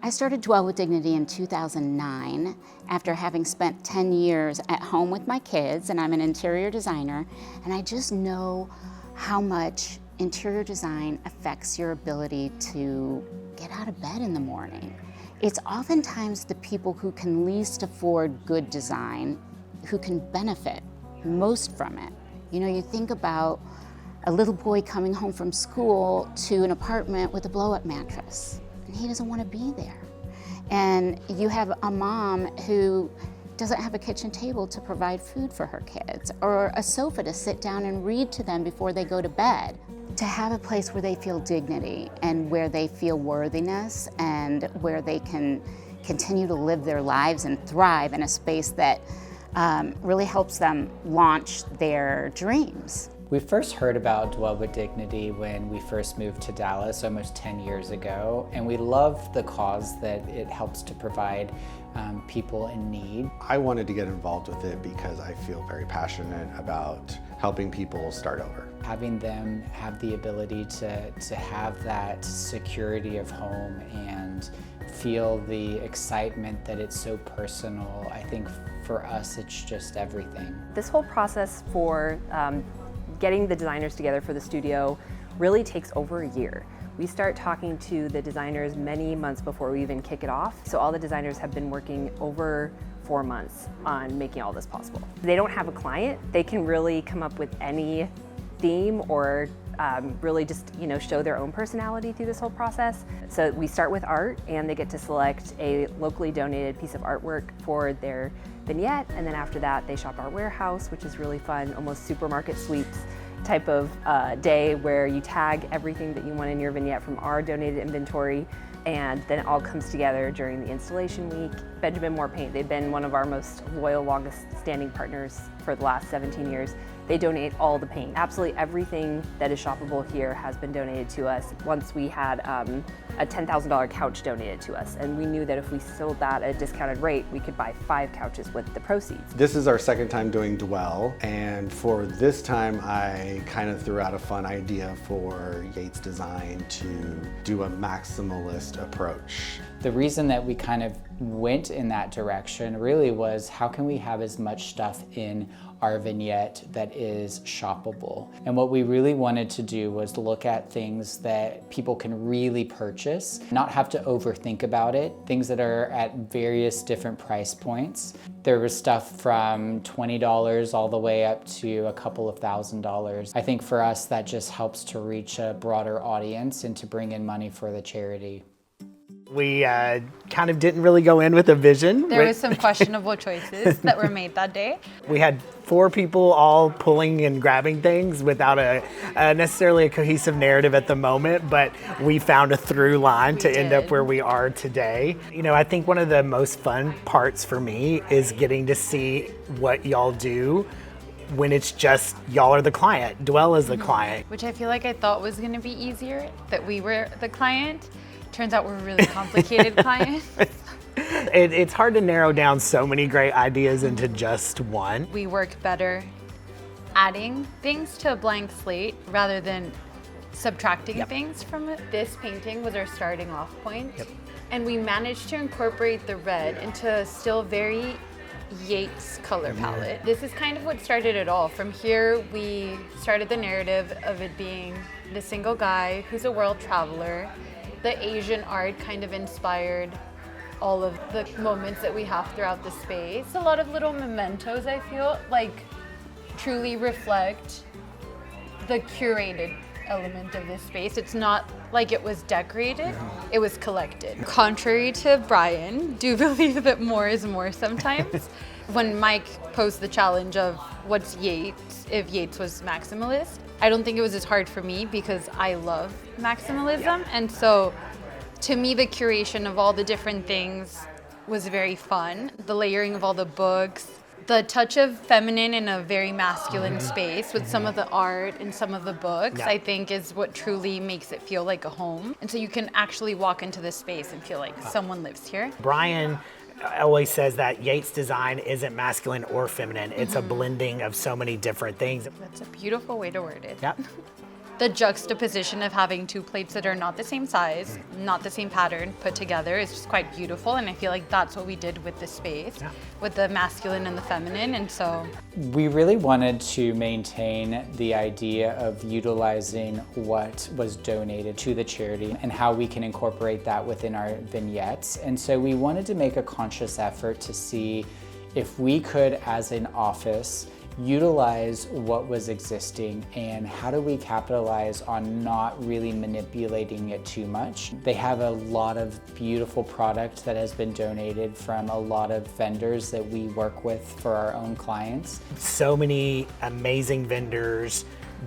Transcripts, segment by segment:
I started Dwell with Dignity in 2009 after having spent 10 years at home with my kids, and I'm an interior designer, and I just know how much interior design affects your ability to get out of bed in the morning. It's oftentimes the people who can least afford good design who can benefit most from it. You know, you think about a little boy coming home from school to an apartment with a blow-up mattress, and he doesn't want to be there. And you have a mom who doesn't have a kitchen table to provide food for her kids, or a sofa to sit down and read to them before they go to bed. To have a place where they feel dignity and where they feel worthiness and where they can continue to live their lives and thrive in a space that really helps them launch their dreams. We first heard about Dwell with Dignity when we first moved to Dallas almost 10 years ago, and we love the cause that it helps to provide people in need. I wanted to get involved with it because I feel very passionate about helping people start over. Having them have the ability to have that security of home and feel the excitement that it's so personal, I think for us it's just everything. This whole process for getting the designers together for the studio really takes over a year. We start talking to the designers many months before we even kick it off. So all the designers have been working over 4 months on making all this possible. They don't have a client. They can really come up with any theme or really just show their own personality through this whole process. So we start with art, and they get to select a locally donated piece of artwork for their vignette, and then after that they shop our warehouse, which is really fun, almost supermarket sweeps type of day where you tag everything that you want in your vignette from our donated inventory, and then it all comes together during the installation week. Benjamin Moore Paint, they've been one of our most loyal, longest standing partners for the last 17 years. They donate all the paint. Absolutely everything that is shoppable here has been donated to us. Once we had a $10,000 couch donated to us, and we knew that if we sold that at a discounted rate, we could buy 5 couches with the proceeds. This is our second time doing Dwell, and for this time I kind of threw out a fun idea for Yates Desygn to do a maximalist approach. The reason that we kind of went in that direction really was, how can we have as much stuff in our vignette that is shoppable? And what we really wanted to do was look at things that people can really purchase, not have to overthink about it, things that are at various different price points. There was stuff from $20 all the way up to a couple of $1,000s. I think for us that just helps to reach a broader audience and to bring in money for the charity. We kind of didn't really go in with a vision. There was some questionable choices that were made that day. We had 4 people all pulling and grabbing things without necessarily a cohesive narrative at the moment, but we found a through line to end up where we are today. I think one of the most fun parts for me is getting to see what y'all do when it's just y'all are the client, Dwell is the client. Which I feel like I thought was going to be easier, that we were the client. Turns out we're a really complicated client. It's hard to narrow down so many great ideas into just one. We work better adding things to a blank slate rather than subtracting things from it. This painting was our starting off point. And we managed to incorporate the red into a still very Yates color palette. This is kind of what started it all. From here, we started the narrative of it being the single guy who's a world traveler. The Asian art kind of inspired all of the moments that we have throughout the space. A lot of little mementos, I feel like, truly reflect the curated element of this space. It's not like it was decorated, it was collected. Contrary to Bryan, do believe that more is more sometimes. When Mike posed the challenge of what's Yates if Yates was maximalist, I don't think it was as hard for me because I love maximalism. And so to me, the curation of all the different things was very fun. The layering of all the books, the touch of feminine in a very masculine space with some of the art and some of the books, I think is what truly makes it feel like a home. And so you can actually walk into this space and feel like someone lives here. Bryan always says that Yates Desygn isn't masculine or feminine. It's a blending of so many different things. That's a beautiful way to word it. Yep. the juxtaposition of having two plates that are not the same size, not the same pattern put together is just quite beautiful. And I feel like that's what we did with the space, with the masculine and the feminine. And so we really wanted to maintain the idea of utilizing what was donated to the charity and how we can incorporate that within our vignettes. And so we wanted to make a conscious effort to see if we could, as an office, utilize what was existing and how do we capitalize on not really manipulating it too much. They have a lot of beautiful product that has been donated from a lot of vendors that we work with for our own clients. So many amazing vendors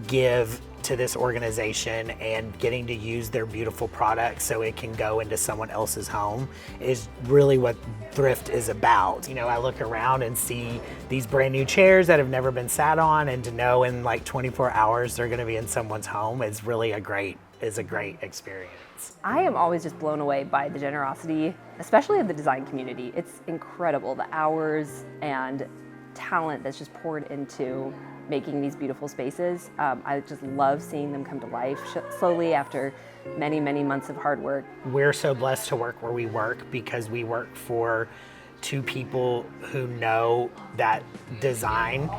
give to this organization, and getting to use their beautiful product so it can go into someone else's home is really what thrift is about. You know, I look around and see these brand new chairs that have never been sat on, and to know in like 24 hours they're going to be in someone's home is really a great experience. I am always just blown away by the generosity, especially of the design community. It's incredible, the hours and talent that's just poured into making these beautiful spaces. I just love seeing them come to life slowly after many, many months of hard work. We're so blessed to work where we work because we work for two people who know that design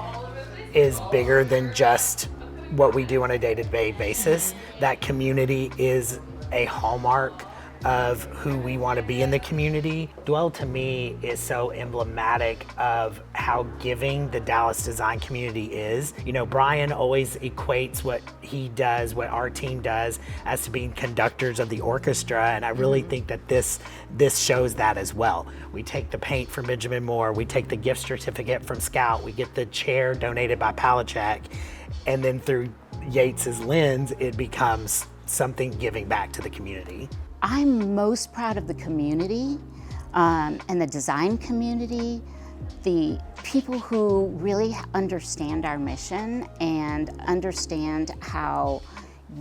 is bigger than just what we do on a day-to-day basis. That community is a hallmark of who we want to be in the community. Dwell to me is so emblematic of how giving the Dallas design community is. You know, Bryan always equates what he does, what our team does, as to being conductors of the orchestra, and I really think that this shows that as well. We take the paint from Benjamin Moore, we take the gift certificate from Scout, we get the chair donated by Palachek, and then through Yates's lens, it becomes something giving back to the community. I'm most proud of the community and the design community, the people who really understand our mission and understand how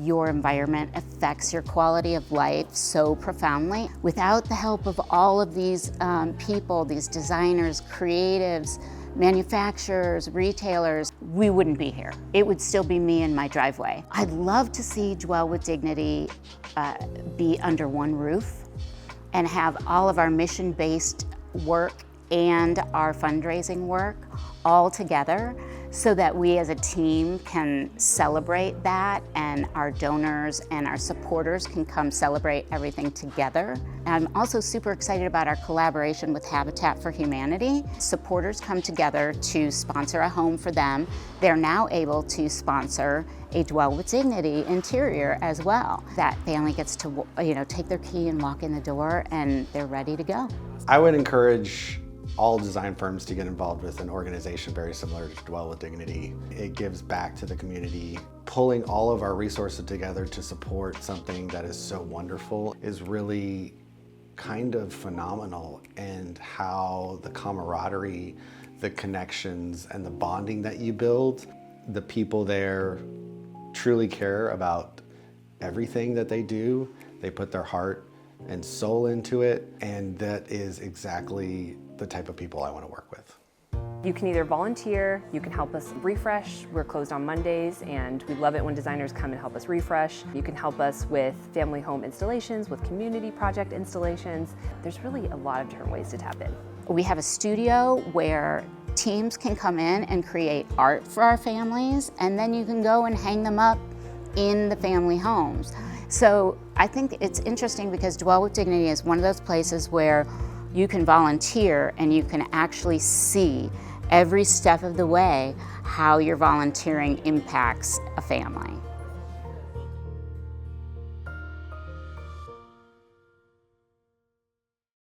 your environment affects your quality of life so profoundly. Without the help of all of these people, these designers, creatives, manufacturers, retailers, we wouldn't be here. It would still be me in my driveway. I'd love to see Dwell with Dignity be under one roof and have all of our mission-based work and our fundraising work all together so that we as a team can celebrate that, and our donors and our supporters can come celebrate everything together. I'm also super excited about our collaboration with Habitat for Humanity. Supporters come together to sponsor a home for them. They're now able to sponsor a Dwell with Dignity interior as well. That family gets to, take their key and walk in the door, and they're ready to go. I would encourage all design firms to get involved with an organization very similar to Dwell with Dignity. It gives back to the community. Pulling all of our resources together to support something that is so wonderful is really kind of phenomenal, and how the camaraderie, the connections, and the bonding that you build, the people there truly care about everything that they do. They put their heart and soul into it, and that is exactly the type of people I want to work with. You can either volunteer, you can help us refresh. We're closed on Mondays, and we love it when designers come and help us refresh. You can help us with family home installations, with community project installations. There's really a lot of different ways to tap in. We have a studio where teams can come in and create art for our families, and then you can go and hang them up in the family homes. So I think it's interesting because Dwell with Dignity is one of those places where you can volunteer and you can actually see every step of the way how your volunteering impacts a family.